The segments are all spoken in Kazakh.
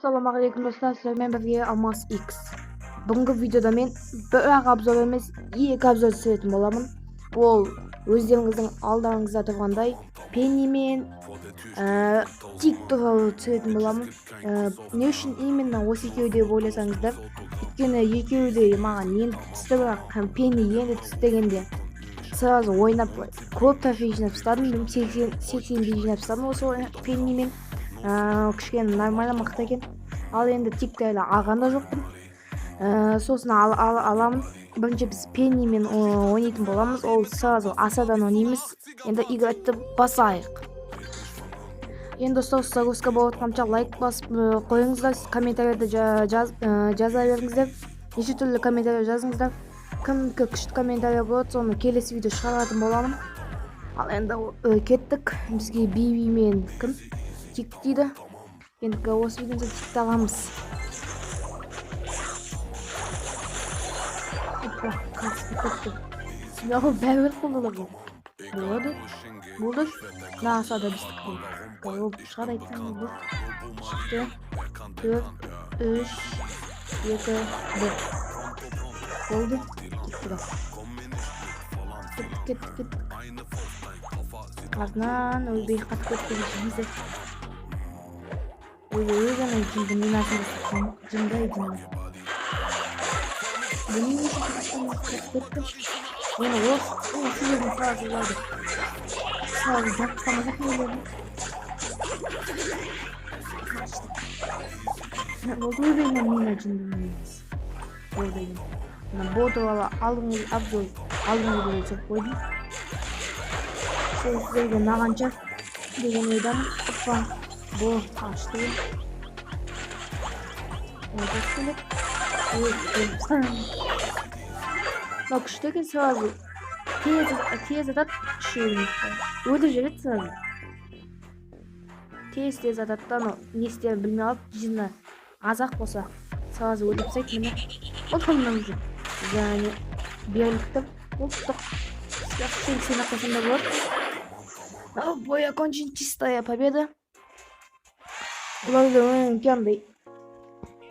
Assalomu alaykum do'stlar, sizlarмен birga Almas X. Bugungi videoda men bir obzor emas, ikki obzor chiqarib bo'laman. Ол o'zlaringizning oldiringizda turganday Penny men TikTok chiqarib bo'laman. Ne uchun именно o'sha ikkovi deb o'ylasangizlar, ikkini ikkovida menga endi istabroq Penny endi istaganda sразу o'ynab ko'p tafishni istadim, 80 bijni istadim o'sha Penny men кішкене нормально мықты екен. Ал енді тиктайлар алған да жоқпын. Сосын аламын. Бірінші біз Пеннимен ойнайтын боламыз. Ол сразу асадан ойнаймыз. Енді играть басайық. Енді достар, сіздерге болып жатқанша лайк басып қойыңыздар, комментарийді жаза беріңіздер. Неше түрлі комментарий жазыңыздар. Кімдікі күшті комментарий болады, соны келесі видео шығаратын боламын. Ал енді кеттік. Бізге Биби мен кім? Тик дейді. Енді осы видеода тикті аламыз. Сынағы бәрібір қолдылығы. Болады. Болды. Насада біздікі. Ол шығар айтсам бұл. Шықты. 4, 3, 2, 1. Болды. Кеттік. Артынан өлбей қатып көткен жемізді. Өзінің жынды мен асында жындай. Бұның ешін қатып көткен. Оны осы жердің сразу олады. Сразу жақтамазақ мейлерді. Болды өзінің мен жынды мейміз. Болды ең. Болды бала алдыңыз абзол алдыңыз болып қойдым. Sizlerle nağanca degeneyden ufak bu açtı. Orada silip bak işte sразу tez atat düşüyormuş. Öyle jelet sразу. Tez atattan o ne ister bilmey alıp cizine azak olsa sразу öldürsek mene oturmamızı. Yani birlikte oltuk. Сильно красиво было. Бой окончен, чистая победа. Бұлардың кәндей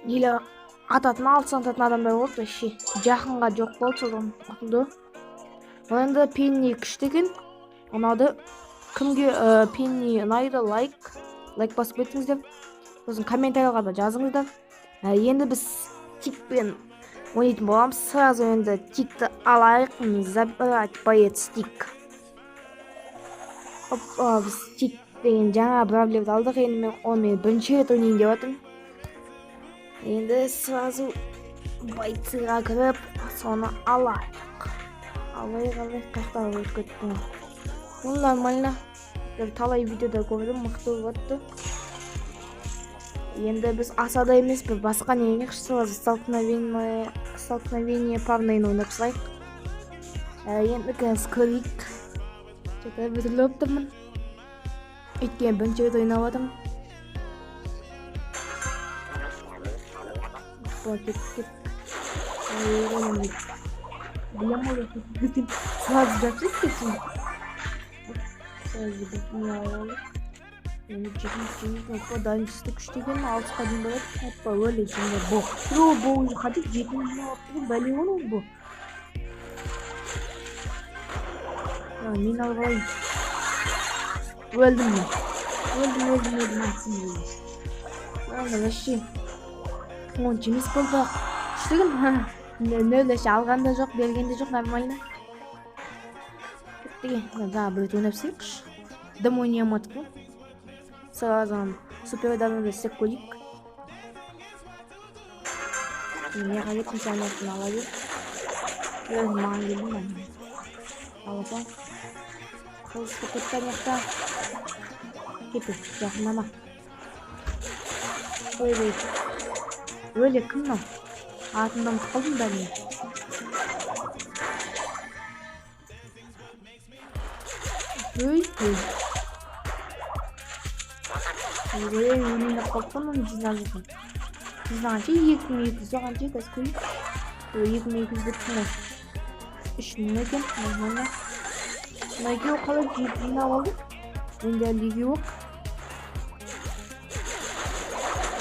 елі ататын алтын адамдар болды, вообще жақынға жоқ болды, содан құтылды. Онда Пенни күшті екен. Ұнады. Кімге Пенни ұнайды, лайк басып кетіңіздер. Сосын комментарияларға да жазыңыздар. Енді біз тикпен ойнайтын боламыз. Сразу енді тикті алайық. Забирать боец тик. Опа, біз тик деген жаңа проблемді алдық. Енді мен онымен бірінші рет ойнайын деп жатырмын. Енді сразу бойцыға кіріп, соны алайық. Алайық, қақта өтіп кеттім. Бұл нормально. Талай видеода көрдім, мықты болыпты. Енді біз асада емес, бір басқа неңек сразу столкновение парнайын ойнап сылайық. Енді қазір көрейік. Что-то бітіріліп тұрмын. Өйткен бірінші рет ойнап жатырмын. Кеттік. Білем олай кеттік. Сразу жапсыз кетсін. Сразу бітін алып. Енді жетім дайыншысты күштеген алысқа дейін болады. Опа, өлі жеңді бұл. Бұл уже қадып жетім алып бәле оның бұл. Мен алып алайын. Өлдім мен. Өлдім әсім өлдім. Вообще. Он жемес болды. Күштеген. Нөлдеші алғанда жоқ, бергенде жоқ, нормально. Кеттіге. Жаңа бір өтіп өйнапсайықш. Дым ойнайамадық. Сразу суперданды істеп көрейік. Не қажетін сәнетін ала бер. Маған келдің ба? Алапан. Қылысты көттен яқта. Кетті, жақынама. Ой. Өлі кім мынау? Атымдан қалдым ба мен? Ой. Önünde kalkmam cizanlıkım. Cizanlıkı 2200 soğancı gaz koyup 2200 bitme. 3000 ekan normalde. Nega o kadar cizini aldık. Bende ligi yok.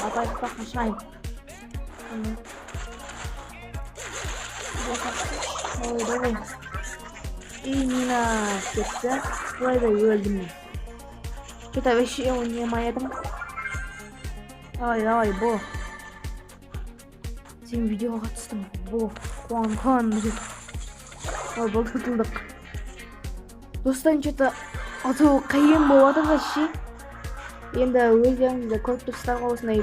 атайық та қашайын. Ой, давай. Именно кетті. Бұлай да өлдім мен. Что-то вообще ойнамай едім. Давай, Бо. Сен видеоға қатыстың. Бо, қуан деп. Ой, бұл тұтылдық. Достан что-то ату қиын болады вообще. Енді өздеріңізді көріп тұрсыздар осындай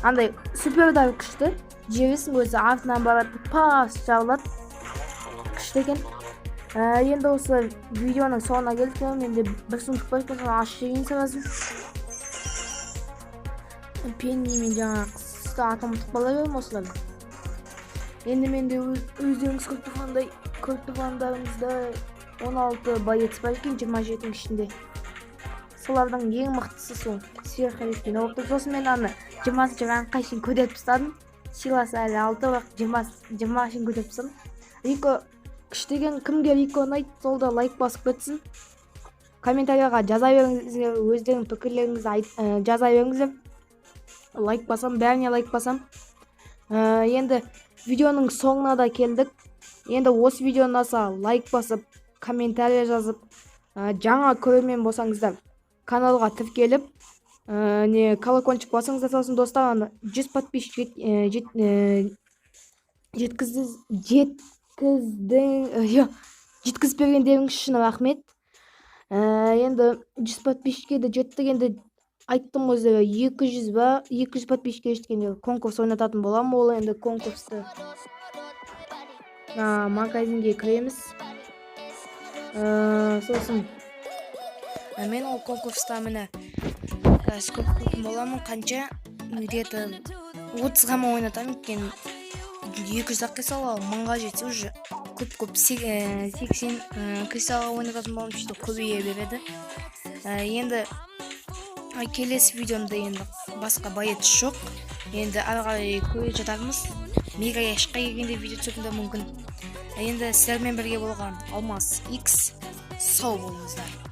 андай супер дайв күшті. Жебесің өзі артынан барады, пас жабылады. Күшті екен. Енді осы видеоның соңына келдік. Менде бір сұмдық бар екен, ашып жеген сағасын. Пенни мен жаңа қысты атымдық бала көрім осыларды. Енді менде өздеріңіз көріп тұрғандарыңызда 16 боец бар екен 27-дің ішінде. Солардың ең мықтысы сол сверхъестественный болып тұр. Сосын мен аны 20-шы ранкқа шейін көтеріп тастадым. Силасы әлі 6, бірақ 20 шейін көтеріп тастадым. Рико күштеген, кімге Рико ұнайды, сол да лайк басып кетсін. Комментарияға жаза беріңіздер, өздерің пікірлеріңізді жаза беріңіздер. Лайк басам, бәріне лайк басам. Енді видеоның соңына да келдік. Енді осы видеоны ұнаса лайк басып, комментария жазып, жаңа көрермен болсаңыздар каналға тіркеліп, колокольчик басыңыздар. Сосын достар, 100 подписчик жеткізіп бергендеріңіз үшін рахмет. Енді 100 подписчикке де жеттік. Енді айттым өздері 200 ба, 200 подписчикке жеткенде конкурс ойнататын болам. Ол енді конкурсты магазинге кіреміз. Сосын мен ол конкурста міне көп боламын. Қанша где-то 30-ға ма ойнатамын екен. 200 қисала 1000-ға жетсе уже көп 80 қисаға ойнататын болам. Что көбейе береді. Енді келесі видеомда енді басқа боец жоқ. Енді ары қарай көре жатармыз. Мега яшқа келгенде видео түсетін де мүмкін. Енді сіздермен бірге болған Алмас X сау болыңыздар.